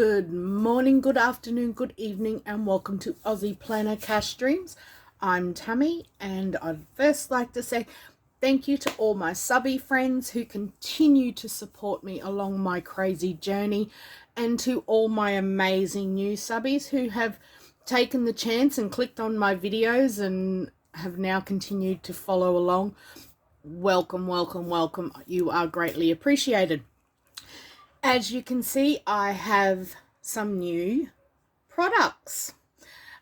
Good morning, good afternoon, good evening, and welcome to Aussie Planner Cash Dreams. I'm Tammy, and I'd first like to say thank you to all my subby friends who continue to support me along my crazy journey, and to all my amazing new subbies who have taken the chance and clicked on my videos and have now continued to follow along. Welcome, welcome, welcome. You are greatly appreciated. As you can see, I have some new products.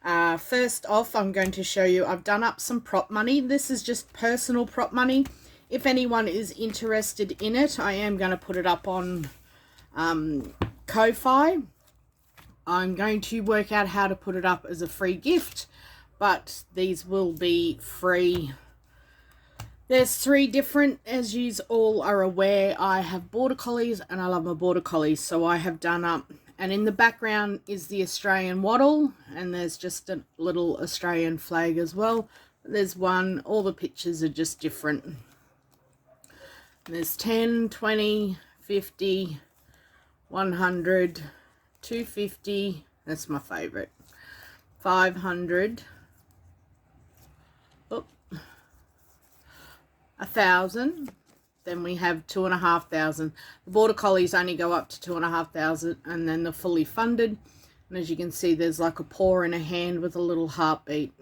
First off, I'm going to show you, I've done up some prop money. This is just personal prop money. If anyone is interested in it, I am going to put it up on Ko-Fi. I'm going to work out how to put it up as a free gift, but these will be free. There's three different, as you all are aware, I have border collies and I love my border collies, so I have done up, and in the background is the Australian wattle, and there's just a little Australian flag as well. There's one, all the pictures are just different. There's 10, 20, 50, 100, 250, that's my favorite, 500, 1,000, then we have 2,500. The border collies only go up to 2,500, and then the fully funded, and as you can see, there's like a paw in a hand with a little heartbeat.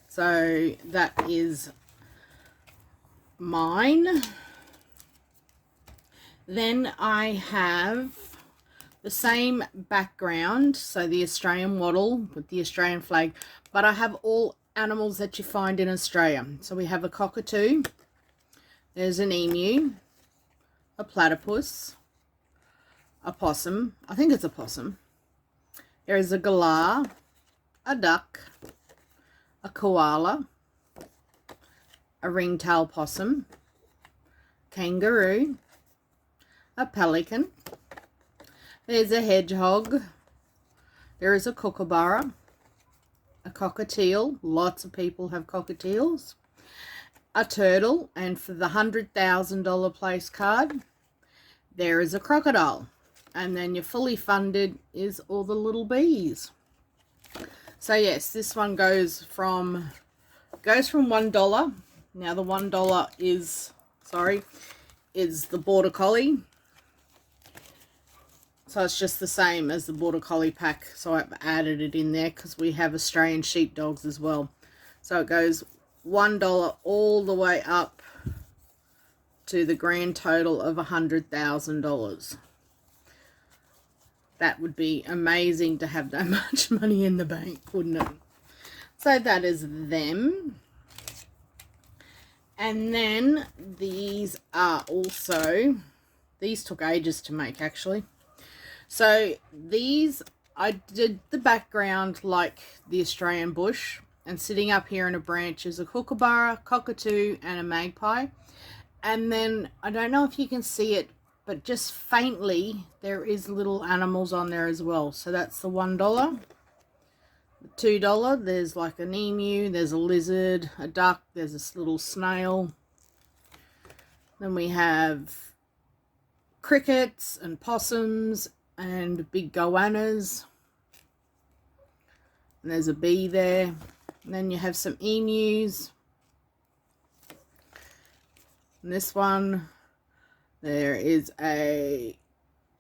So that is mine. Then I have the same background, so the Australian wattle with the Australian flag, but I have all animals that you find in Australia. So we have a cockatoo, there's an emu, a platypus, a possum, I think it's a possum, there is a galah, a duck, a koala, a ringtail possum, kangaroo, a pelican, there's a hedgehog, there is a kookaburra, a cockatiel, lots of people have cockatiels, a turtle, and for the $100,000 place card, there is a crocodile. And then your fully funded is all the little bees. So yes, this one goes from $1. Now the $1 is the border collie. So it's just the same as the border collie pack, so I've added it in there because we have Australian sheepdogs as well. So it goes $1 all the way up to the grand total of $100,000. That would be amazing to have that much money in the bank, wouldn't it? So that is them. And then these are also, these took ages to make actually. So these, I did the background like the Australian bush, and sitting up here in a branch is a kookaburra, cockatoo, and a magpie. And then, I don't know if you can see it, but just faintly, there is little animals on there as well. So that's the $1. The $2, there's like an emu, there's a lizard, a duck, there's this little snail. Then we have crickets and possums and big goannas, and there's a bee there. And then you have some emus, and this one, there is a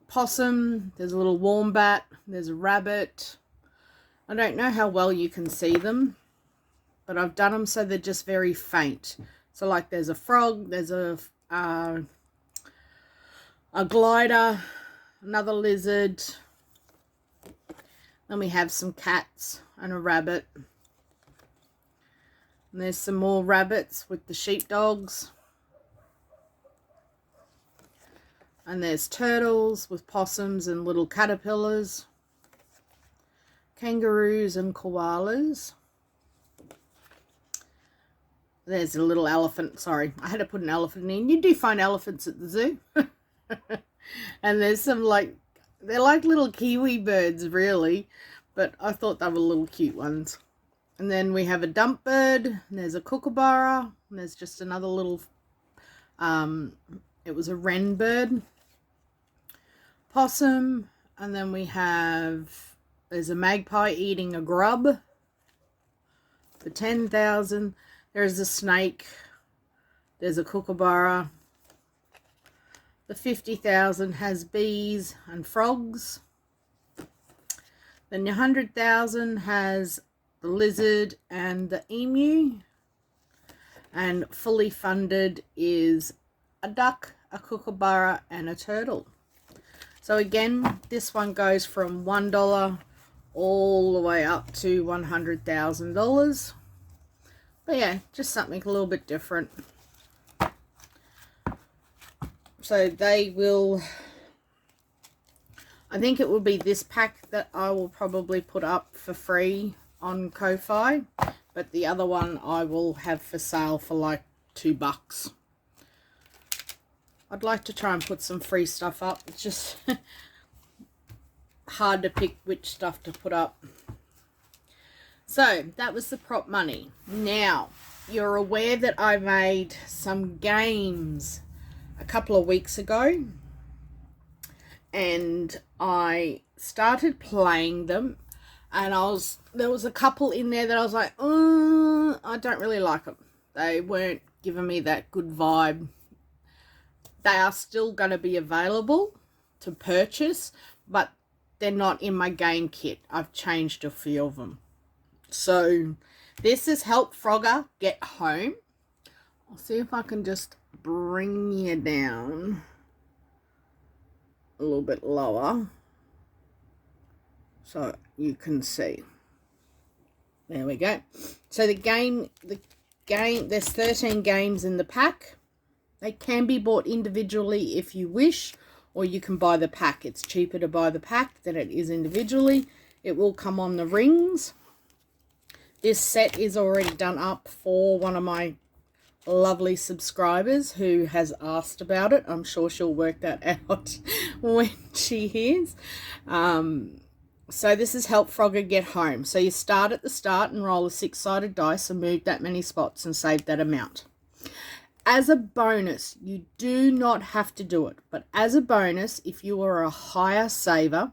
possum, there's a little wombat, there's a rabbit. I don't know how well you can see them, but I've done them so they're just very faint. So like there's a frog, there's a glider, another lizard, then we have some cats and a rabbit, and there's some more rabbits with the sheepdogs, and there's turtles with possums and little caterpillars, kangaroos and koalas. There's a little elephant, sorry, I had to put an elephant in. You do find elephants at the zoo. And there's some they're like little kiwi birds really, but I thought they were little cute ones. And then we have a dump bird, and there's a kookaburra, and there's just another little, it was a wren bird, possum, And then we have, there's a magpie eating a grub for 10,000. There's a snake. There's a kookaburra. The 50,000 has bees and frogs. Then the 100,000 has the lizard and the emu. And fully funded is a duck, a kookaburra, and a turtle. So again, this one goes from $1 all the way up to $100,000. But yeah, just something a little bit different. So they will, I think it will be this pack that I will probably put up for free on Ko-Fi. But the other one I will have for sale for like $2. I'd like to try and put some free stuff up. It's just hard to pick which stuff to put up. So that was the prop money. Now, you're aware that I made some games a couple of weeks ago. And I started playing them. And there was a couple in there that I was like, I don't really like them. They weren't giving me that good vibe. They are still going to be available to purchase, but they're not in my game kit. I've changed a few of them. So this is Help Frogger Get Home. I'll see if I can just bring you down a little bit lower so you can see. There we go. So the game, there's 13 games in the pack. They can be bought individually if you wish, or you can buy the pack. It's cheaper to buy the pack than it is individually. It will come on the rings. This set is already done up for one of my lovely subscribers who has asked about it. I'm sure she'll work that out when she hears. So this is Help Frogger Get Home. So you start at the start and roll a 6-sided dice and move that many spots and save that amount. As a bonus, you do not have to do it, but as a bonus, if you are a higher saver,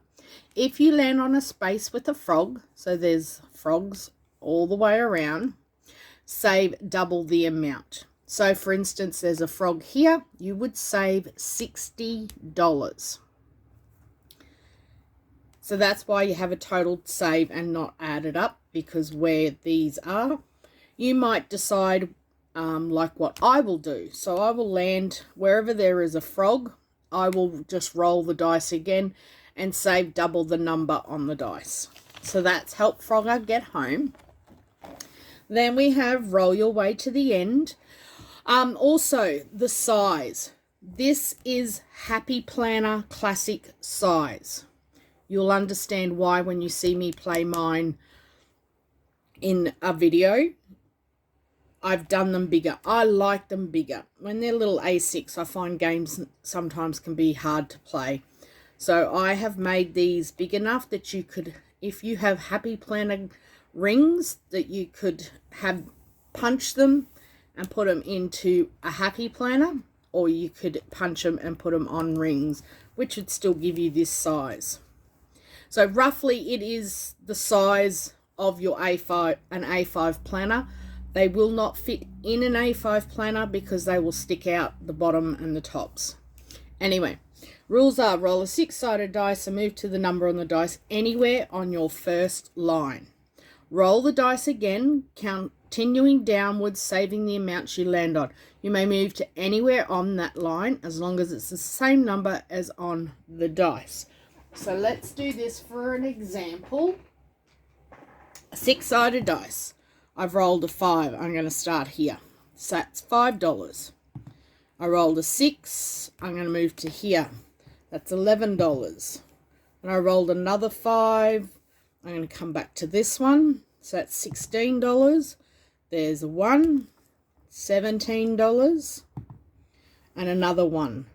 if you land on a space with a frog, so there's frogs all the way around, save double the amount. So for instance, there's a frog here, you would save $60. So that's why you have a total save and not added up, because where these are, you might decide like what I will do. So I will land wherever there is a frog. I will just roll the dice again and save double the number on the dice. So that's Help Frogger Get Home. Then we have Roll Your Way to the End. Also, the size. This is Happy Planner Classic size. You'll understand why when you see me play mine in a video. I've done them bigger. I like them bigger. When they're little A6, I find games sometimes can be hard to play. So I have made these big enough that you could, if you have Happy Planner rings, that you could have punch them and put them into a Happy Planner, or you could punch them and put them on rings, which would still give you this size. So roughly it is the size of your A5, an A5 planner. They will not fit in an A5 planner because they will stick out the bottom and the tops. Anyway, rules are roll a 6-sided dice and move to the number on the dice anywhere on your first line. Roll the dice again, continuing downwards, saving the amounts you land on. You may move to anywhere on that line as long as it's the same number as on the dice. So let's do this for an example. A 6-sided dice. I've rolled a 5. I'm going to start here. So that's $5. I rolled a 6. I'm going to move to here. That's $11. And I rolled another 5. I'm going to come back to this one. So that's $16. There's a 1. $17. And another 1.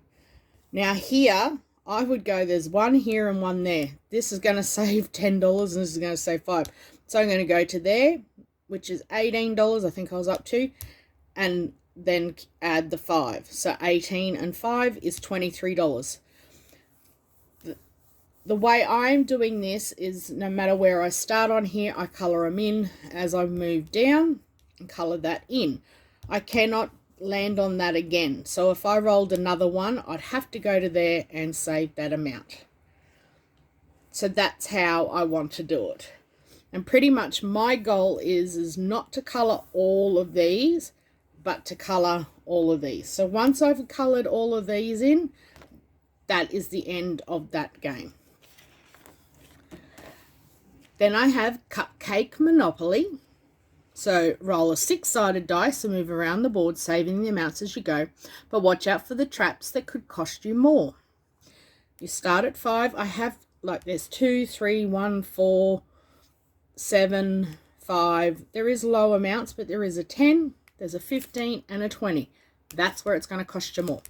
Now here, I would go, there's 1 here and 1 there. This is going to save $10 and this is going to save 5. So I'm going to go to there, which is $18, I think I was up to, and then add the 5. So 18 and 5 is $23. the way I'm doing this is no matter where I start on here, I colour them in as I move down and colour that in. I cannot land on that again. So if I rolled another one, I'd have to go to there and save that amount. So that's how I want to do it. And pretty much my goal is not to colour all of these, but to colour all of these. So once I've coloured all of these in, that is the end of that game. Then I have Cupcake Monopoly. So roll a 6-sided dice and move around the board, saving the amounts as you go. But watch out for the traps that could cost you more. You start at 5. I have, like, there's 2, 3, 1, 4, 7, 5. There is low amounts, but there is a 10, there's a 15, and a 20. That's where it's going to cost you more.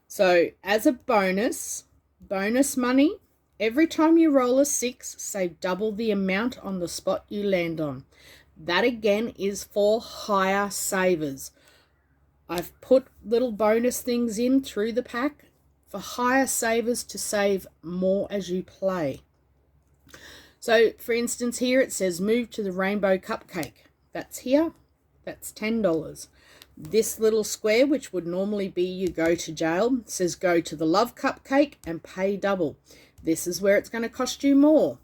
So as a bonus money, every time you roll a 6, save double the amount on the spot you land on. That again is for higher savers. I've put little bonus things in through the pack for higher savers to save more as you play. So for instance here it says move to the rainbow cupcake. That's here. That's $10. This little square, which would normally be you go to jail, says go to the love cupcake and pay double. This is where it's going to cost you more,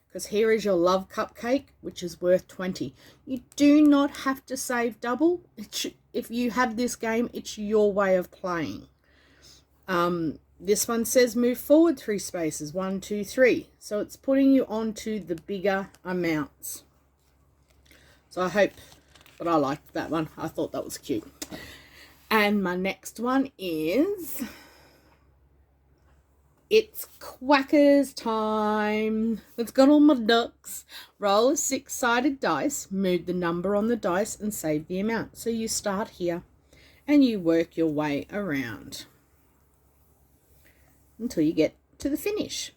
because here is your love cupcake, which is worth 20. You do not have to save double. If you have this game, it's your way of playing. This one says move forward 3 spaces, 1, 2, 3. So it's putting you onto the bigger amounts. So I hope, but I liked that one. I thought that was cute. And my next one is, it's Quackers time. Let's got all my ducks. Roll a 6-sided dice, move the number on the dice and save the amount. So you start here and you work your way around until you get to the finish.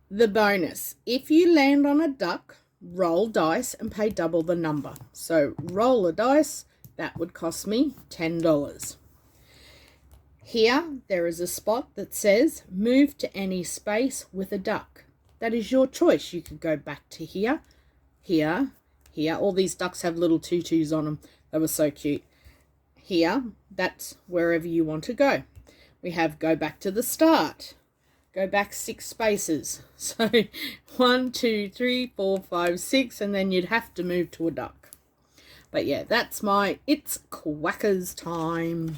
The bonus, if you land on a duck, roll dice and pay double the number. So roll a dice, that would cost me $10. Here there is a spot that says move to any space with a duck. That is your choice. You could go back to here, here, here. All these ducks have little tutus on them. They were so cute. Here, that's wherever you want to go. We have go back to the start. Go back 6 spaces. So 1, 2, 3, 4, 5, 6, and then you'd have to move to a duck. But yeah, that's my It's Quackers time.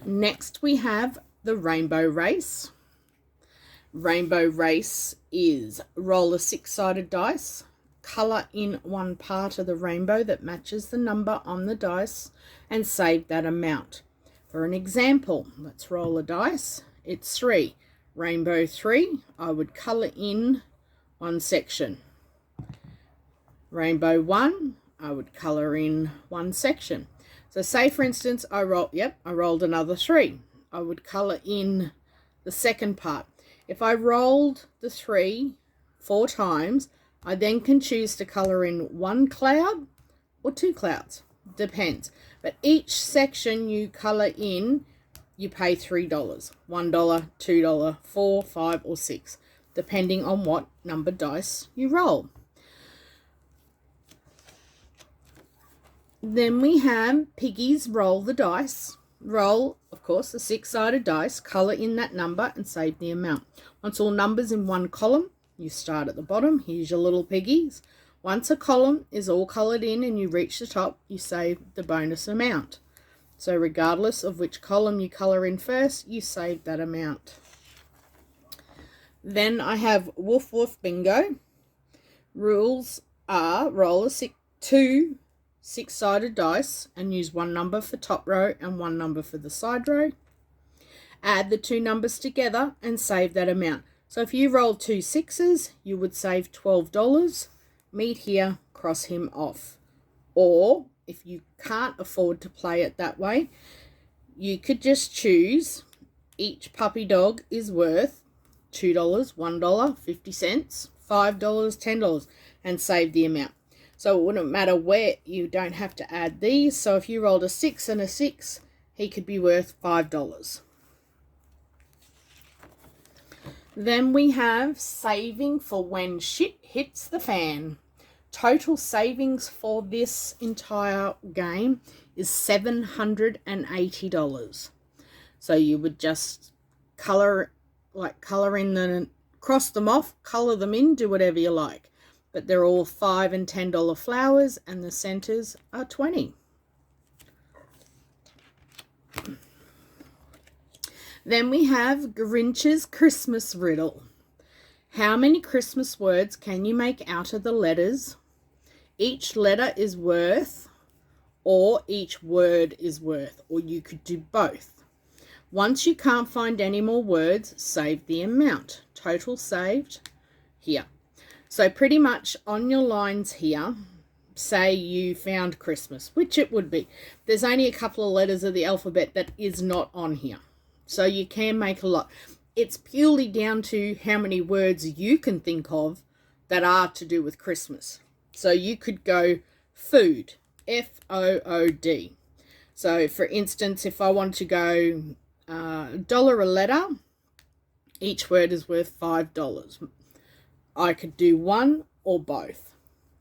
Next we have the Rainbow Race. Rainbow Race is roll a 6-sided dice, colour in one part of the rainbow that matches the number on the dice, and save that amount. For an example, let's roll a dice. It's 3. Rainbow 3, I would colour in one section. Rainbow 1, I would colour in one section. So say for instance I rolled another 3. I would colour in the second part. If I rolled the 3 4 times, I then can choose to colour in 1 cloud or 2 clouds. Depends. But each section you colour in, you pay $3. $1, $2, $4, $5 or $6, depending on what number dice you roll. Then we have Piggies Roll the Dice. Roll, of course, a 6-sided dice, colour in that number and save the amount. Once all numbers in one column, you start at the bottom. Here's your little piggies. Once a column is all coloured in and you reach the top, you save the bonus amount. So regardless of which column you colour in first, you save that amount. Then I have Woof Woof Bingo. Rules are roll two 6-sided dice and use one number for top row and one number for the side row. Add the 2 numbers together and save that amount. So if you roll 2 6s, you would save $12. Meet here, cross him off. Or if you can't afford to play it that way, you could just choose each puppy dog is worth $2, $1, 50 cents, $5, $10, and save the amount. So it wouldn't matter where, you don't have to add these. So if you rolled a 6 and a 6, he could be worth $5. Then we have saving for when shit hits the fan. Total savings for this entire game is $780. So you would just color in the, cross them off, color them in, do whatever you like. But they're all $5 and $10 flowers, and the centers are 20. Then we have Grinch's Christmas Riddle. How many Christmas words can you make out of the letters? Each letter is worth, or each word is worth, or you could do both. Once you can't find any more words, save the amount. Total saved here. So pretty much on your lines here, say you found Christmas, which it would be. There's only a couple of letters of the alphabet that is not on here. So you can make a lot. It's purely down to how many words you can think of that are to do with Christmas. So you could go food, F-O-O-D. So for instance, if I want to go dollar a letter, each word is worth $5. I could do one or both.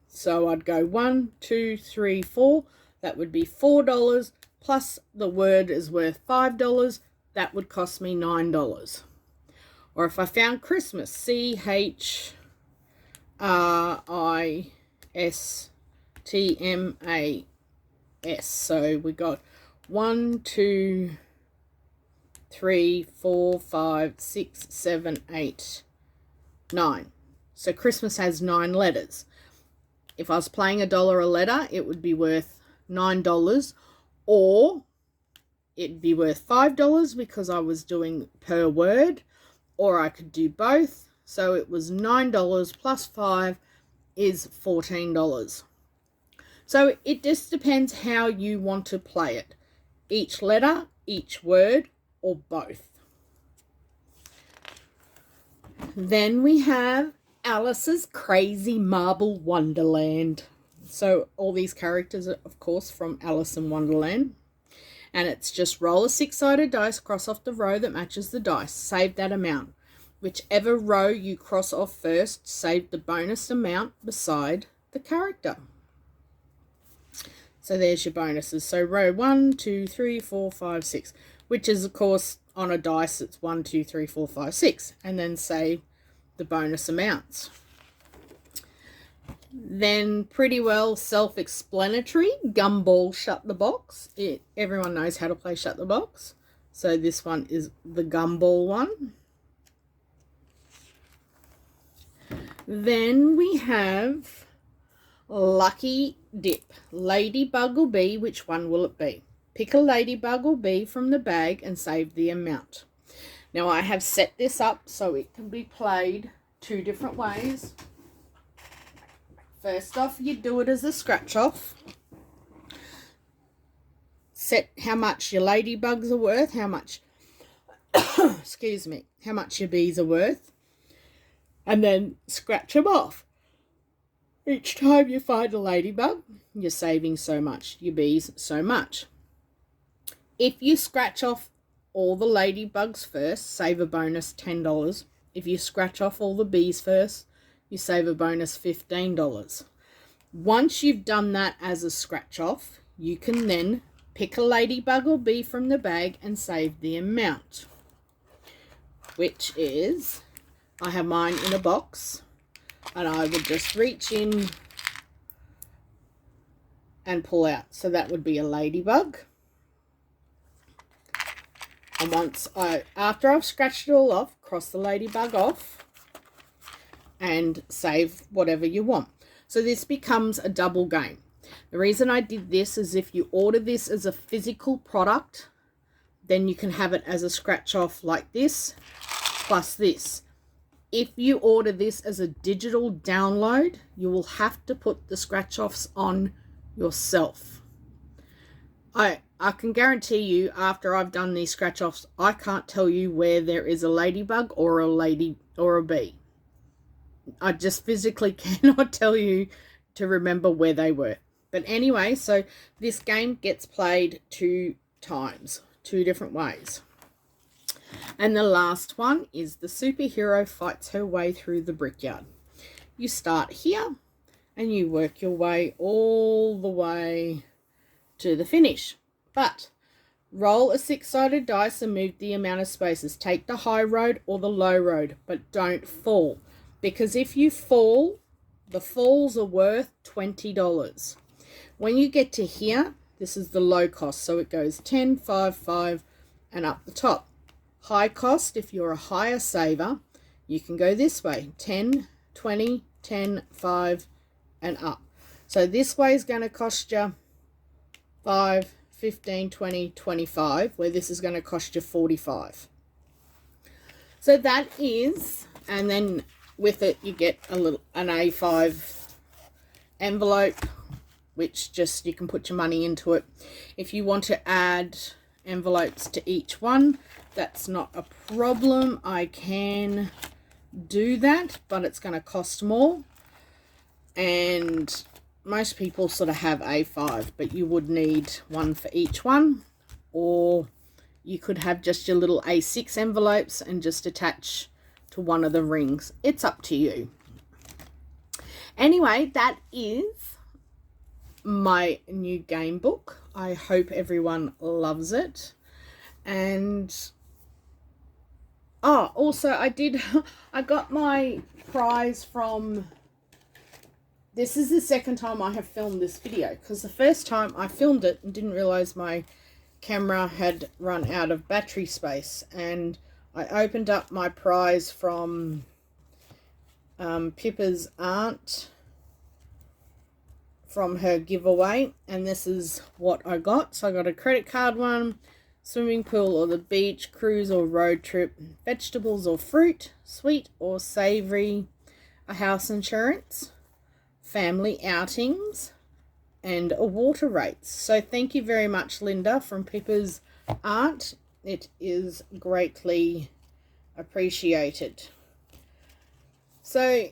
So I'd go 1, 2, 3, 4. That would be $4 plus the word is worth $5. That would cost me $9. Or if I found Christmas, C-H-R-I-S-T-M-A-S. So we got 1, 2, 3, 4, 5, 6, 7, 8, 9. So Christmas has 9 letters. If I was playing $1 a letter, it would be worth $9, or it'd be worth $5 because I was doing per word, or I could do both. So it was $9 plus 5 is $14. So it just depends how you want to play it. Each letter, each word, or both. Then we have Alice's Crazy Marble Wonderland. So all these characters are, of course, from Alice in Wonderland. And it's just roll a 6-sided dice, cross off the row that matches the dice. Save that amount. Whichever row you cross off first, save the bonus amount beside the character. So there's your bonuses. So row 1, 2, 3, 4, 5, 6. Which is, of course, on a dice, it's 1, 2, 3, 4, 5, 6. And then save the bonus amounts. Then pretty well self-explanatory, Gumball Shut the Box. Everyone knows how to play Shut the Box. So this one is the Gumball one. Then we have Lucky Dip. Ladybug or bee, which one will it be? Pick a ladybug or bee from the bag and save the amount. Now I have set this up so it can be played 2 different ways. First off, you do it as a scratch off. Set how much your ladybugs are worth, how much, excuse me, how much your bees are worth. And then scratch them off. Each time you find a ladybug, you're saving so much, your bees so much. If you scratch off all the ladybugs first, save a bonus $10. If you scratch off all the bees first, you save a bonus $15. Once you've done that as a scratch off, you can then pick a ladybug or bee from the bag and save the amount, which is, I have mine in a box, and I would just reach in and pull out. So that would be a ladybug. And after I've scratched it all off, cross the ladybug off and save whatever you want. So this becomes a double game. The reason I did this is if you order this as a physical product, then you can have it as a scratch off like this, plus this. If you order this as a digital download, you will have to put the scratch offs on yourself. I can guarantee you, after I've done these scratch offs, I can't tell you where there is a ladybug or a bee. I just physically cannot tell you to remember where they were. But anyway, so this game gets played 2 times, 2 different ways. And the last one is the superhero fights her way through the brickyard. You start here and you work your way all the way to the finish. But roll a 6-sided dice and move the amount of spaces. Take the high road or the low road, but don't fall. Because if you fall, the falls are worth $20. When you get to here, this is the low cost. So it goes 10, 5, 5, and up the top. High cost, if you're a higher saver, you can go this way. 10, 20, 10, 5, and up. So this way is going to cost you 5, 15, 20, 25, where this is going to cost you 45. So that is, and then with it you get an A5 envelope, which just you can put your money into it. If you want to add envelopes to each one, that's not a problem. I can do that, but it's going to cost more. And most people sort of have A5, but you would need one for each one, or you could have just your little A6 envelopes and just attach to one of the rings. It's up to you. Anyway, that is my new game book. I hope everyone loves it. And also I got my prize from, this is the second time I have filmed this video, because the first time I filmed it and didn't realize my camera had run out of battery space, and I opened up my prize from Pippa's aunt from her giveaway, and this is what I got. So I got a credit card one, swimming pool or the beach, cruise or road trip, vegetables or fruit, sweet or savory, a house insurance, family outings, and a water rates. So thank you very much, Linda, from Pippa's aunt. It is greatly appreciated. So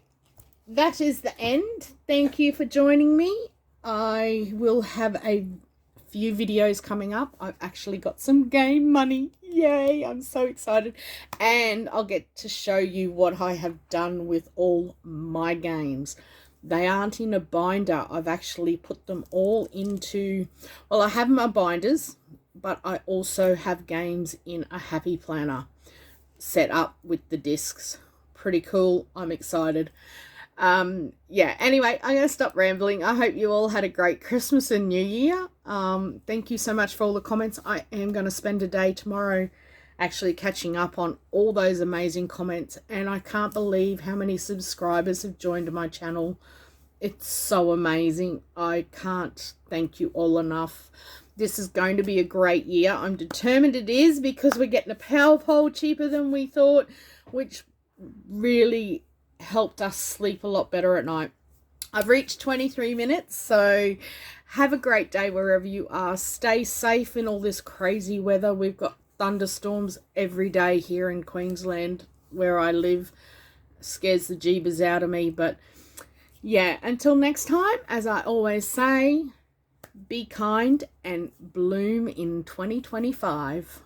that is the end. Thank you for joining me. I will have a few videos coming up. I've actually got some game money. Yay, I'm so excited. And I'll get to show you what I have done with all my games. They aren't in a binder. I've actually put them all into, well, I have my binders, but I also have games in a happy planner set up with the discs. Pretty cool. I'm excited. Yeah, anyway, I'm going to stop rambling. I hope you all had a great Christmas and New Year. Thank you so much for all the comments. I am going to spend a day tomorrow actually catching up on all those amazing comments, and I can't believe how many subscribers have joined my channel. It's so amazing. I can't thank you all enough. This is going to be a great year. I'm determined it is, because we're getting a power pole cheaper than we thought, which really helped us sleep a lot better at night. I've reached 23 minutes, so have a great day wherever you are. Stay safe in all this crazy weather. We've got thunderstorms every day here in Queensland where I live. Scares the jeebers out of me, but yeah, until next time, as I always say, be kind and bloom in 2025.